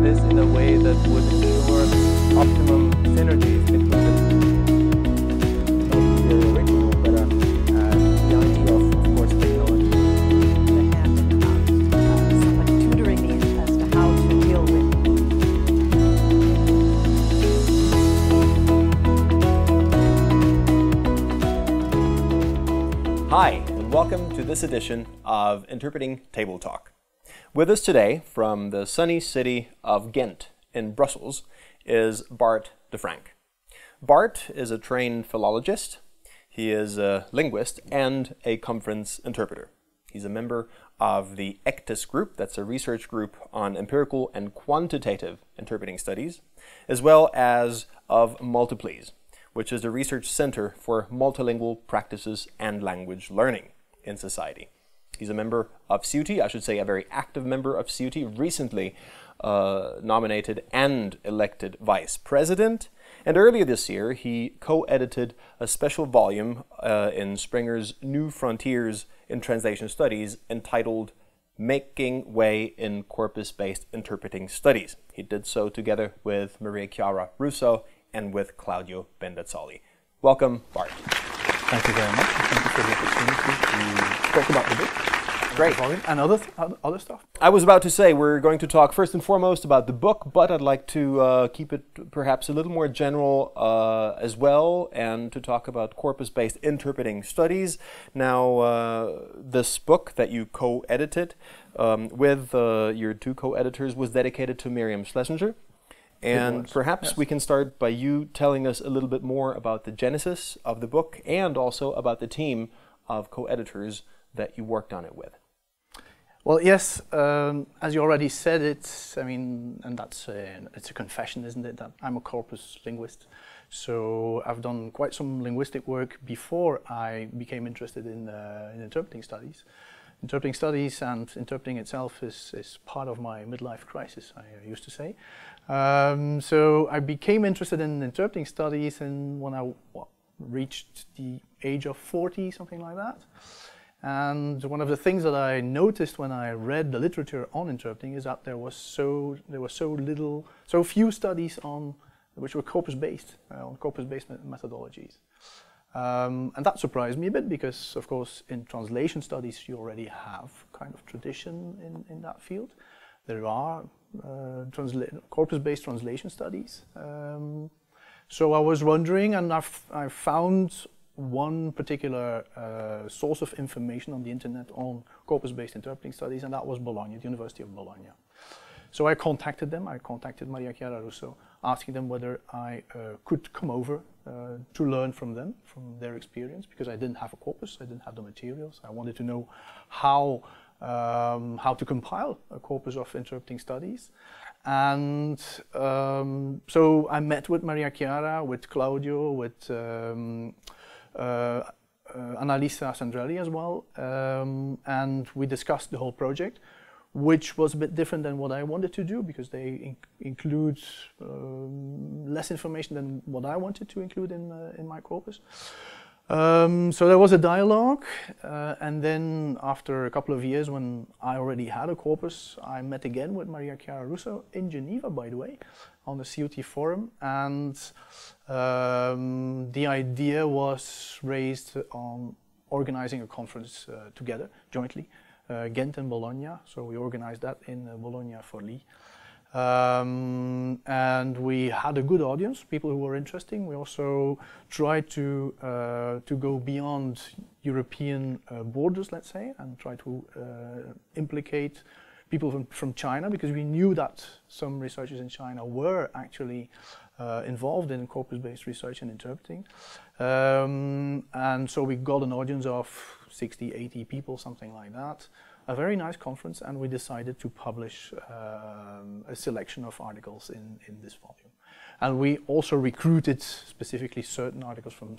this in a way that would ensure optimum synergies between the original, but the idea of course, technology. Someone tutoring me as to how to deal with. Hi, and welcome to this edition of Interpreting Table Talk. With us today from the sunny city of Ghent in Brussels is Bart Defrancq. Bart is a trained philologist, he is a linguist and a conference interpreter. He's a member of the ECTIS group, that's a research group on empirical and quantitative interpreting studies, as well as of Multiples, which is a research center for multilingual practices and language learning in society. He's a member of CIUTI, I should say a very active member of CIUTI, recently nominated and elected vice president. And earlier this year, he co-edited a special volume in Springer's New Frontiers in Translation Studies entitled Making Way in Corpus-Based Interpreting Studies. He did so together with Maria Chiara Russo and with Claudio Bendazzoli. Welcome, Bart. Thank you very much. Thank you for the opportunity to talk about the book. Great. And other stuff. I was about to say we're going to talk first and foremost about the book, but I'd like to keep it perhaps a little more general as well, and to talk about corpus-based interpreting studies. Now, this book that you co-edited with your two co-editors was dedicated to Miriam Schlesinger. And perhaps yes, we can start by you telling us a little bit more about the genesis of the book and also about the team of co-editors that you worked on it with. Well, yes, as you already said, it's a confession, isn't it, that I'm a corpus linguist. So I've done quite some linguistic work before I became interested in interpreting studies. Interpreting studies and interpreting itself is part of my midlife crisis, I used to say. So I became interested in interpreting studies when I reached the age of 40, something like that. And one of the things that I noticed when I read the literature on interpreting is that there were so few studies which were corpus-based, on corpus-based methodologies. And that surprised me a bit because, of course, in translation studies you already have kind of tradition in that field. There are corpus-based translation studies. So I was wondering, and I found one particular source of information on the internet on corpus-based interpreting studies, and that was Bologna, the University of Bologna. So I contacted them, I contacted Maria Chiara Russo, asking them whether I could come over to learn from them, from their experience, because I didn't have a corpus, I didn't have the materials. I wanted to know how to compile a corpus of interpreting studies. And so I met with Maria Chiara, with Claudio, with Annalisa Sandrelli as well, and we discussed the whole project, which was a bit different than what I wanted to do because they include less information than what I wanted to include in my corpus. So there was a dialogue, and then after a couple of years when I already had a corpus, I met again with Maria Chiara Russo in Geneva, by the way, on the CIUTI forum, and the idea was raised on organizing a conference together, jointly, Ghent and Bologna, so we organized that in Bologna for Lee. And we had a good audience, people who were interesting. We also tried to go beyond European borders, let's say, and try to implicate people from China, because we knew that some researchers in China were actually involved in corpus-based research and interpreting. And so we got an audience of 60, 80 people, something like that. A very nice conference, and we decided to publish a selection of articles in this volume. And we also recruited specifically certain articles from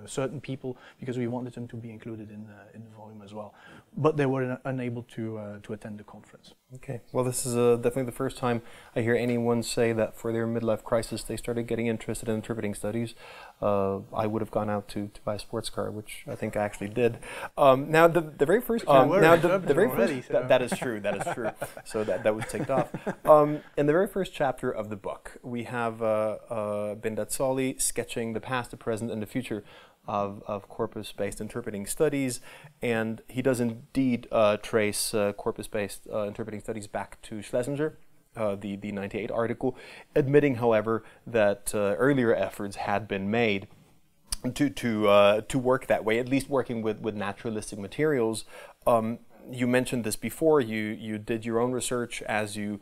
certain people because we wanted them to be included in the volume as well. but they were unable to attend the conference. Okay, well, this is definitely the first time I hear anyone say that for their midlife crisis they started getting interested in interpreting studies. I would have gone out to buy a sports car, which I think I actually did. Now, the very first, that is true. That is true. So that was ticked off. In the very first chapter of the book, we have Bendazzoli sketching the past, the present, and the future of corpus-based interpreting studies, and he does indeed trace corpus-based interpreting studies back to Schlesinger, the 98 article, admitting, however, that earlier efforts had been made to work that way, at least working with naturalistic materials. You mentioned this before. You did your own research as you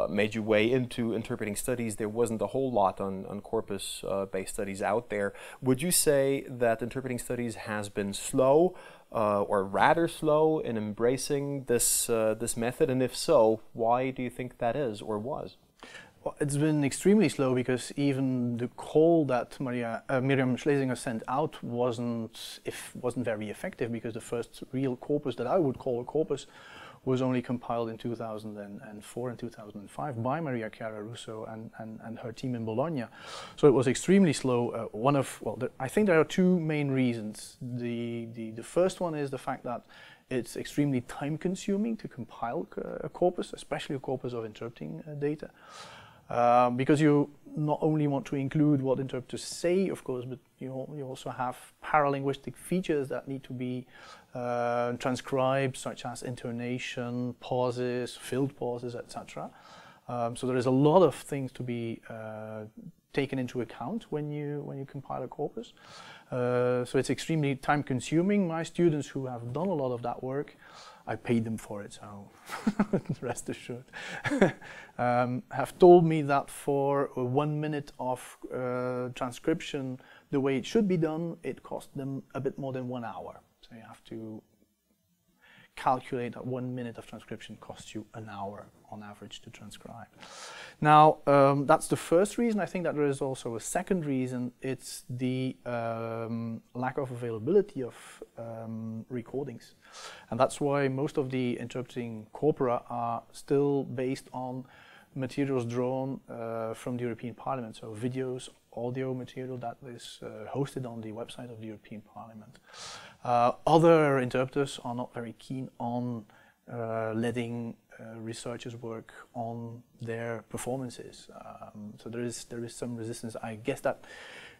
made your way into interpreting studies. There wasn't a whole lot on corpus-based studies out there. Would you say that interpreting studies has been slow, or rather slow, in embracing this method? And if so, why do you think that is or was? Well, it's been extremely slow because even the call that Miriam Schlesinger sent out wasn't very effective, because the first real corpus that I would call a corpus was only compiled in 2004 and 2005 by Maria Chiara Russo and her team in Bologna. So it was extremely slow. I think there are two main reasons. The first one is the fact that it's extremely time consuming to compile a corpus, especially a corpus of interpreting data. Because you not only want to include what interpreters say, of course, but you also have paralinguistic features that need to be transcribed, such as intonation, pauses, filled pauses, etc. So there is a lot of things to be taken into account when you compile a corpus. So it's extremely time consuming. My students who have done a lot of that work, I paid them for it, so rest assured, have told me that for 1 minute of transcription, the way it should be done, it cost them a bit more than 1 hour. So you have to calculate that 1 minute of transcription costs you an hour on average to transcribe. Now, that's the first reason. I think that there is also a second reason. It's the lack of availability of recordings. And that's why most of the interpreting corpora are still based on materials drawn from the European Parliament, so videos, audio material that is hosted on the website of the European Parliament. Other interpreters are not very keen on letting researchers work on their performances. So there is some resistance. I guess that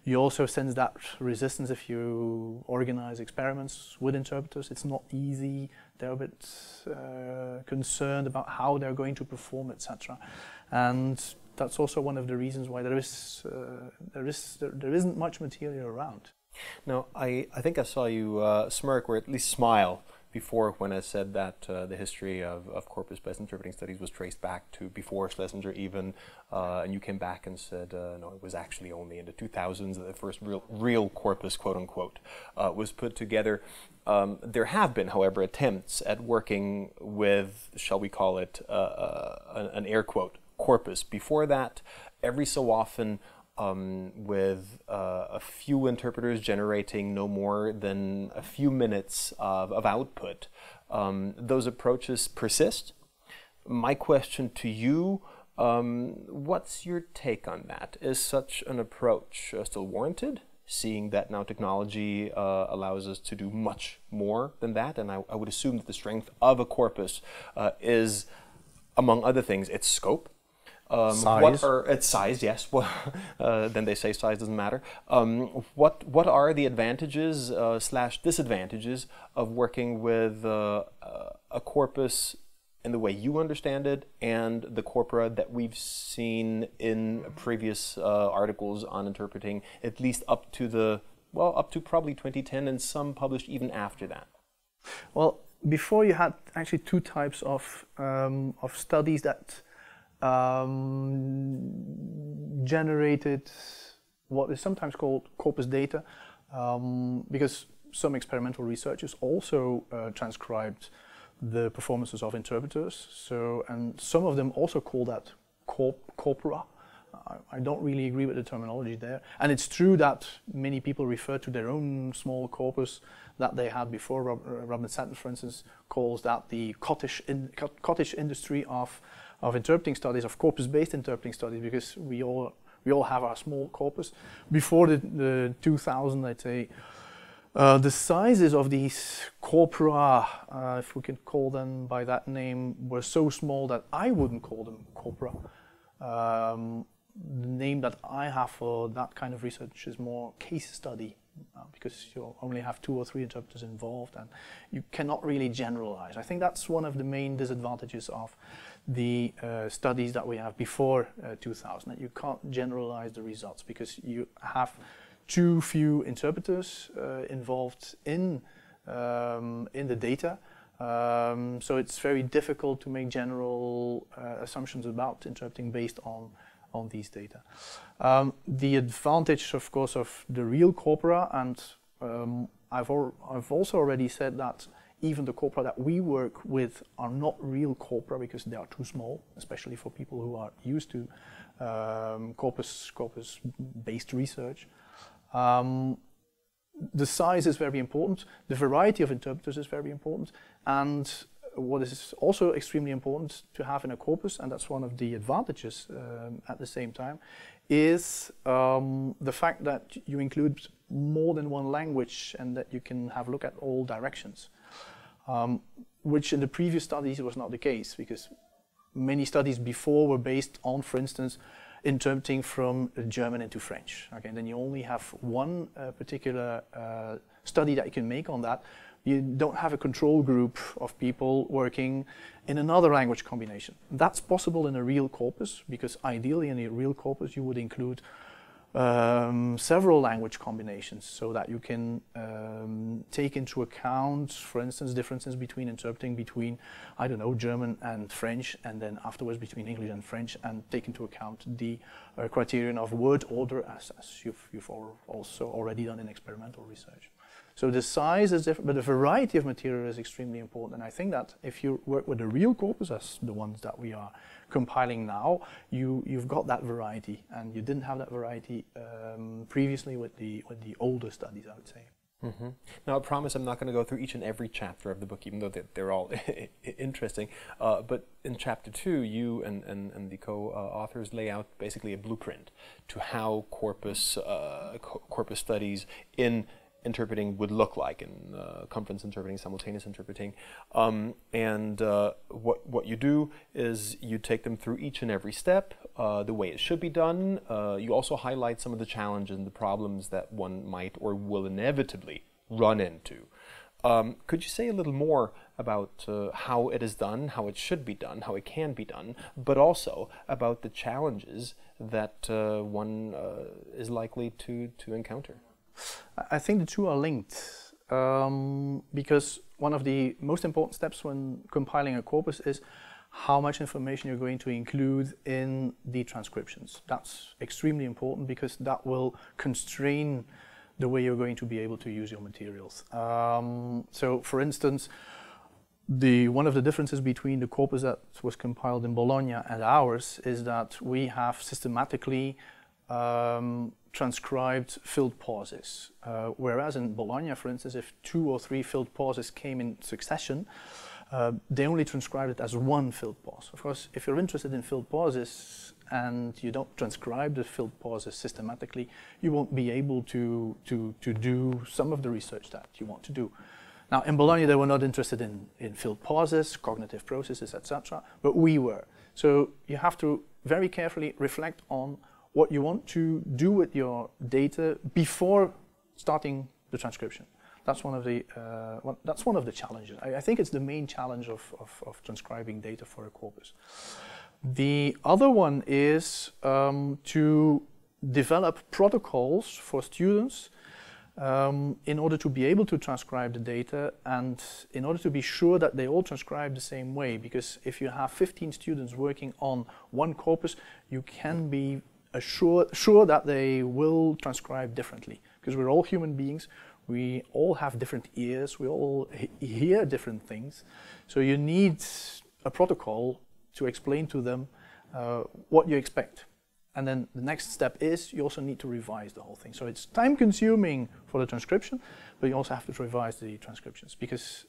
you also sense that resistance if you organize experiments with interpreters. It's not easy. They're a bit concerned about how they're going to perform, etc. And that's also one of the reasons why there isn't much material around. Now, I think I saw you smirk, or at least smile, before when I said that the history of corpus-based interpreting studies was traced back to before Schlesinger even, and you came back and said, no, it was actually only in the 2000s that the first real corpus, quote-unquote, was put together. There have been, however, attempts at working with, shall we call it, an air quote, corpus. Before that, every so often, with a few interpreters generating no more than a few minutes of output. Those approaches persist. My question to you, what's your take on that? Is such an approach still warranted, seeing that now technology allows us to do much more than that? And I would assume that the strength of a corpus is, among other things, its scope. Size. Its size, yes. Well, then they say size doesn't matter. What are the advantages / disadvantages of working with a corpus in the way you understand it, and the corpora that we've seen in previous articles on interpreting, at least up to probably 2010, and some published even after that? Well, before you had actually two types of studies that generated what is sometimes called corpus data, because some experimental researchers also transcribed the performances of interpreters. So, and some of them also call that corpora. I don't really agree with the terminology there. And it's true that many people refer to their own small corpus that they had before. Robin Satin, for instance, calls that the cottage industry of interpreting studies, of corpus-based interpreting studies, because we all have our small corpus. Before the 2000, I'd say, the sizes of these corpora, if we can call them by that name, were so small that I wouldn't call them corpora. The name that I have for that kind of research is more case study, because you only have 2 or 3 interpreters involved and you cannot really generalize. I think that's one of the main disadvantages of the studies that we have before 2000, that you can't generalize the results because you have too few interpreters involved in the data. So it's very difficult to make general assumptions about interpreting based on these data. The advantage, of course, of the real corpora, and I've also already said that even the corpora that we work with are not real corpora because they are too small, especially for people who are used to corpus-based research. The size is very important, the variety of interpreters is very important, and what is also extremely important to have in a corpus, and that's one of the advantages at the same time, is the fact that you include more than one language and that you can have a look at all directions, which in the previous studies was not the case, because many studies before were based on, for instance, interpreting from German into French. Okay, and then you only have one particular study that you can make on that. You don't have a control group of people working in another language combination. That's possible in a real corpus, because ideally in a real corpus you would include several language combinations so that you can take into account, for instance, differences between interpreting between, I don't know, German and French, and then afterwards between English and French, and take into account the criterion of word order as you've also already done in experimental research. So the size is different, but the variety of material is extremely important. And I think that if you work with a real corpus, as the ones that we are compiling now, you've got that variety, and you didn't have that variety previously with the older studies, I would say. Mm-hmm. Now, I promise I'm not going to go through each and every chapter of the book, even though they're all interesting. But in chapter 2, you and the co-authors lay out basically a blueprint to how corpus studies in interpreting would look like, in conference interpreting, simultaneous interpreting, and what you do is you take them through each and every step, the way it should be done. You also highlight some of the challenges and the problems that one might or will inevitably run into. Could you say a little more about how it is done, how it should be done, how it can be done, but also about the challenges that one is likely to encounter? I think the two are linked, because one of the most important steps when compiling a corpus is how much information you're going to include in the transcriptions. That's extremely important because that will constrain the way you're going to be able to use your materials. So, for instance, one of the differences between the corpus that was compiled in Bologna and ours is that we have systematically transcribed filled pauses, whereas in Bologna, for instance, if 2 or 3 filled pauses came in succession, they only transcribed it as one filled pause. Of course, if you're interested in filled pauses and you don't transcribe the filled pauses systematically, you won't be able to do some of the research that you want to do. Now, in Bologna, they were not interested in filled pauses, cognitive processes, etc., but we were. So you have to very carefully reflect on what you want to do with your data before starting the transcription. That's one of the challenges. I think it's the main challenge of transcribing data for a corpus. The other one is to develop protocols for students in order to be able to transcribe the data, and in order to be sure that they all transcribe the same way. Because if you have 15 students working on one corpus, you can be sure that they will transcribe differently, because we're all human beings, we all have different ears, we all hear different things, so you need a protocol to explain to them what you expect. And then the next step is you also need to revise the whole thing. So it's time consuming for the transcription, but you also have to revise the transcriptions because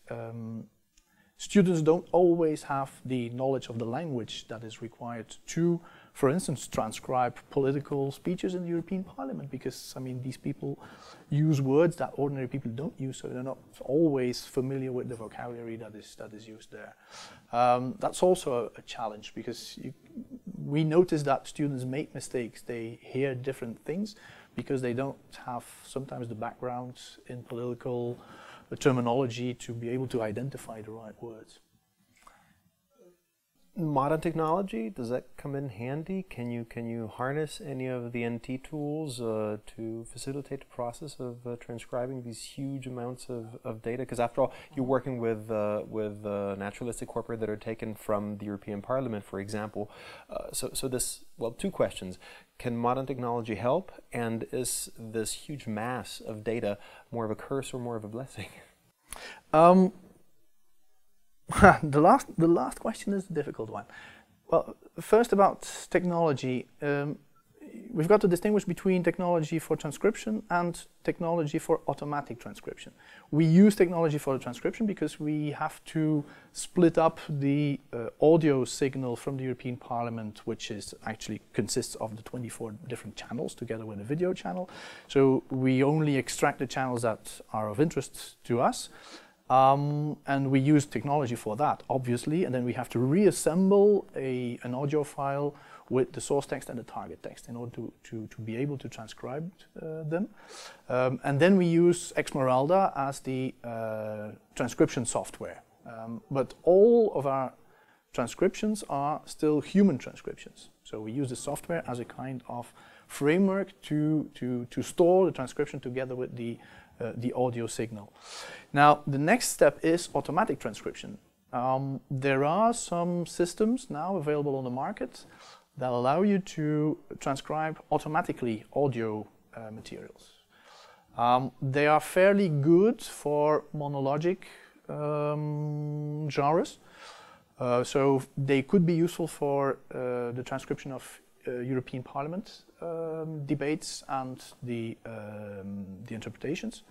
students don't always have the knowledge of the language that is required to, for instance, transcribe political speeches in the European Parliament, because, I mean, these people use words that ordinary people don't use, so they're not always familiar with the vocabulary that is used there. That's also a challenge, because we notice that students make mistakes. They hear different things because they don't have sometimes the background in political terminology to be able to identify the right words. Modern technology, does that come in handy? Can you harness any of the NT tools to facilitate the process of transcribing these huge amounts of data? Because after all, you're working with naturalistic corpora that are taken from the European Parliament, for example. So this, well, two questions. Can modern technology help? And is this huge mass of data more of a curse or more of a blessing? The last question is a difficult one. Well, first about technology, we've got to distinguish between technology for transcription and technology for automatic transcription. We use technology for the transcription because we have to split up the audio signal from the European Parliament, which actually consists of the 24 different channels together with a video channel. So we only extract the channels that are of interest to us. And we use technology for that, obviously, and then we have to reassemble an audio file with the source text and the target text in order to be able to transcribe them. And then we use Esmeralda as the transcription software. But all of our transcriptions are still human transcriptions. So we use the software as a kind of framework to store the transcription together with the audio signal. Now, the next step is automatic transcription. There are some systems now available on the market that allow you to transcribe automatically audio materials. They are fairly good for monologic genres, so they could be useful for the transcription of European Parliament debates and the interpretations.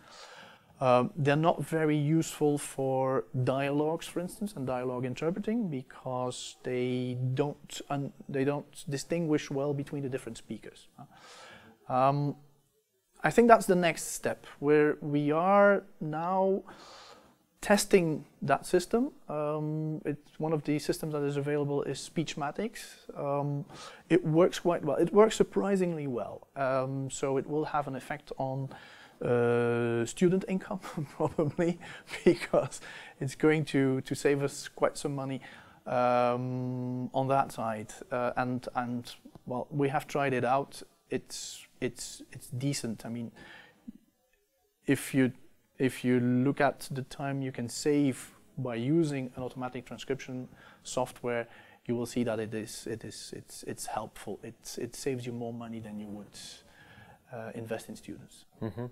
They're not very useful for dialogues, for instance, and dialogue interpreting, because they don't distinguish well between the different speakers. I think that's the next step, where we are now testing that system. One of the systems that is available is Speechmatics. It works quite well. It works surprisingly well. So it will have an effect on student income, probably, because it's going to save us quite some money on that side. And well, we have tried it out. It's decent. I mean, if you look at the time you can save by using an automatic transcription software, you will see that it's helpful. It saves you more money than you would invest in students. Mm-hmm.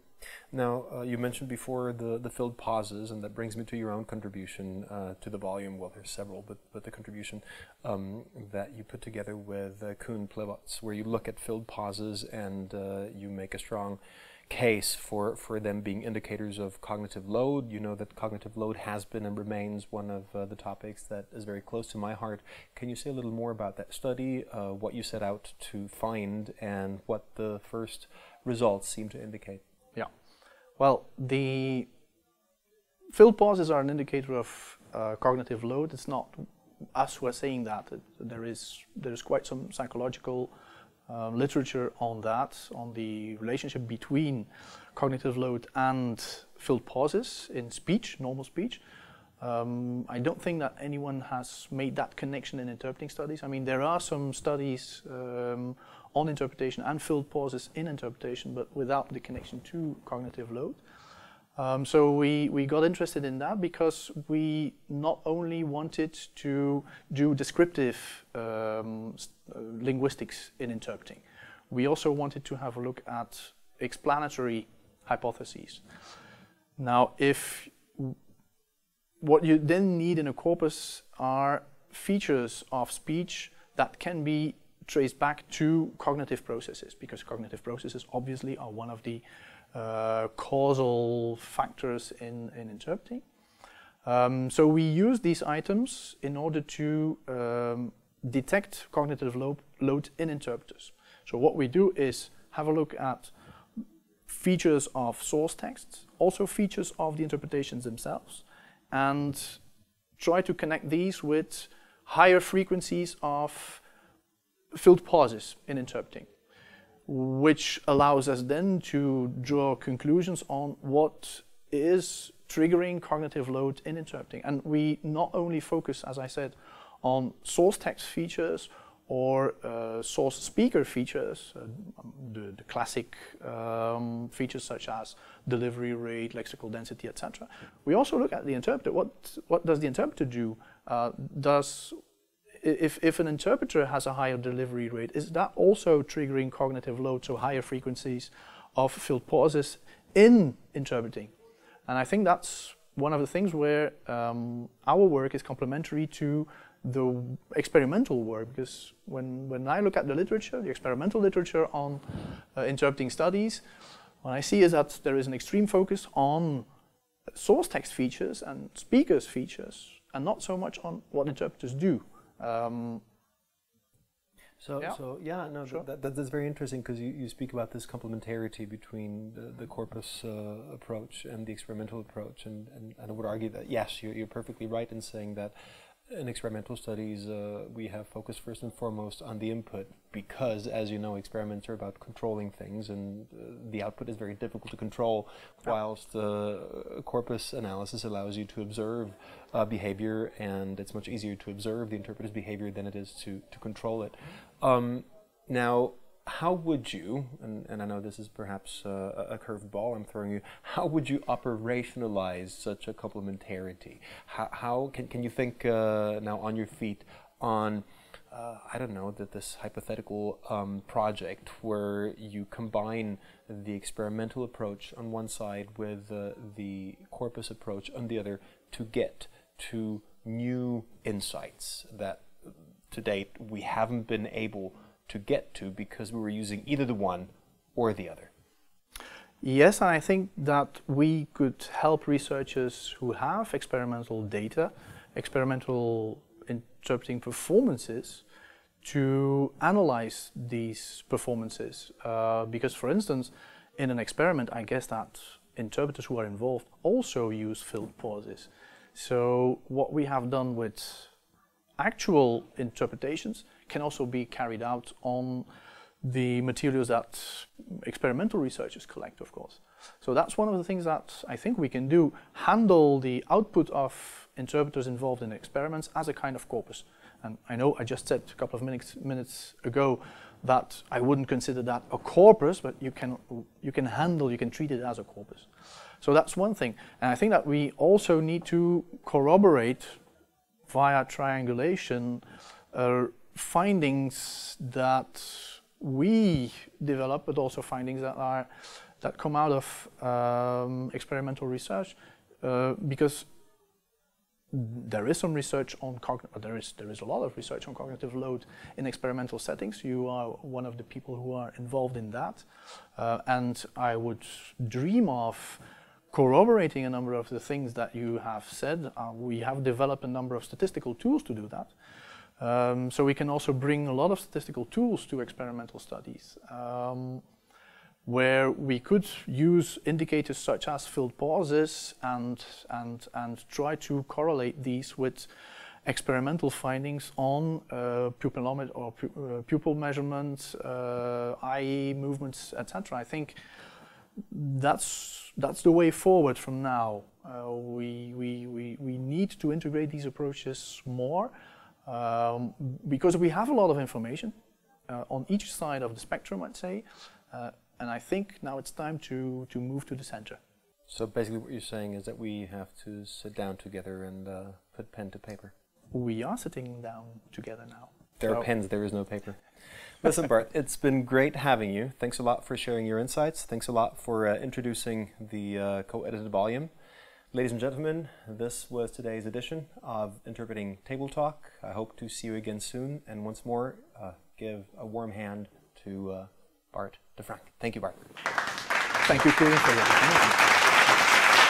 Now, you mentioned before the filled pauses, and that brings me to your own contribution to the volume. Well, there's several, but the contribution that you put together with Koen Plewats, where you look at filled pauses and you make a strong case for them being indicators of cognitive load. You know that cognitive load has been and remains one of the topics that is very close to my heart. Can you say a little more about that study, what you set out to find, and what the first results seem to indicate? Yeah. Well, the filled pauses are an indicator of cognitive load. It's not us who are saying that. There is quite some psychological literature on that, on the relationship between cognitive load and filled pauses in speech, normal speech. I don't think that anyone has made that connection in interpreting studies. I mean, there are some studies on interpretation and filled pauses in interpretation, but without the connection to cognitive load. So we got interested in that because we not only wanted to do descriptive linguistics in interpreting, we also wanted to have a look at explanatory hypotheses. Now, what you then need in a corpus are features of speech that can be trace back to cognitive processes, because cognitive processes obviously are one of the causal factors in interpreting. So we use these items in order to detect cognitive load in interpreters. So what we do is have a look at features of source texts, also features of the interpretations themselves, and try to connect these with higher frequencies of filled pauses in interpreting, which allows us then to draw conclusions on what is triggering cognitive load in interpreting. And we not only focus, as I said, on source text features or source speaker features, the classic features such as delivery rate, lexical density, etc. We also look at the interpreter. What does the interpreter do? If an interpreter has a higher delivery rate, is that also triggering cognitive load, so higher frequencies of filled pauses in interpreting? And I think that's one of the things where our work is complementary to the experimental work, because when I look at the literature, the experimental literature on interpreting studies, what I see is that there is an extreme focus on source text features and speakers features, and not so much on what interpreters do. Sure. That's very interesting, because you speak about this complementarity between the corpus approach and the experimental approach, and I would argue that yes, you're perfectly right in saying that in experimental studies we have focused first and foremost on the input, because, as you know, experiments are about controlling things, and the output is very difficult to control, whilst corpus analysis allows you to observe behavior, and it's much easier to observe the interpreter's behavior than it is to control it. Now, how would you, and I know this is perhaps a curveball I'm throwing you, how would you operationalize such a complementarity? How can you think now on your feet on, I don't know, this hypothetical project where you combine the experimental approach on one side with the corpus approach on the other to get to new insights that to date we haven't been able to get to because we were using either the one or the other? Yes, and I think that we could help researchers who have experimental data, experimental interpreting performances, to analyze these performances. Because, for instance, in an experiment, I guess that interpreters who are involved also use filled pauses. So what we have done with actual interpretations can also be carried out on the materials that experimental researchers collect, of course. So that's one of the things that I think we can do, handle the output of interpreters involved in experiments as a kind of corpus. And I know I just said a couple of minutes ago that I wouldn't consider that a corpus, but you can treat it as a corpus. So that's one thing. And I think that we also need to corroborate via triangulation findings that we develop, but also findings that come out of experimental research, because there is some research on there is a lot of research on cognitive load in experimental settings. You are one of the people who are involved in that, and I would dream of corroborating a number of the things that you have said. We have developed a number of statistical tools to do that. So we can also bring a lot of statistical tools to experimental studies, where we could use indicators such as filled pauses and try to correlate these with experimental findings on pupilometry or pupil measurements, eye movements, etc. I think that's the way forward from now. We need to integrate these approaches more. Because we have a lot of information on each side of the spectrum, I'd say, and I think now it's time to move to the center. So basically what you're saying is that we have to sit down together and put pen to paper. We are sitting down together now. There are pens, there is no paper. Listen, Bart, it's been great having you. Thanks a lot for sharing your insights. Thanks a lot for introducing the co-edited volume. Ladies and gentlemen, this was today's edition of Interpreting Table Talk. I hope to see you again soon, and once more, give a warm hand to Bart Defrancq. Thank you, Bart. Thank you, Kieran, for the opportunity.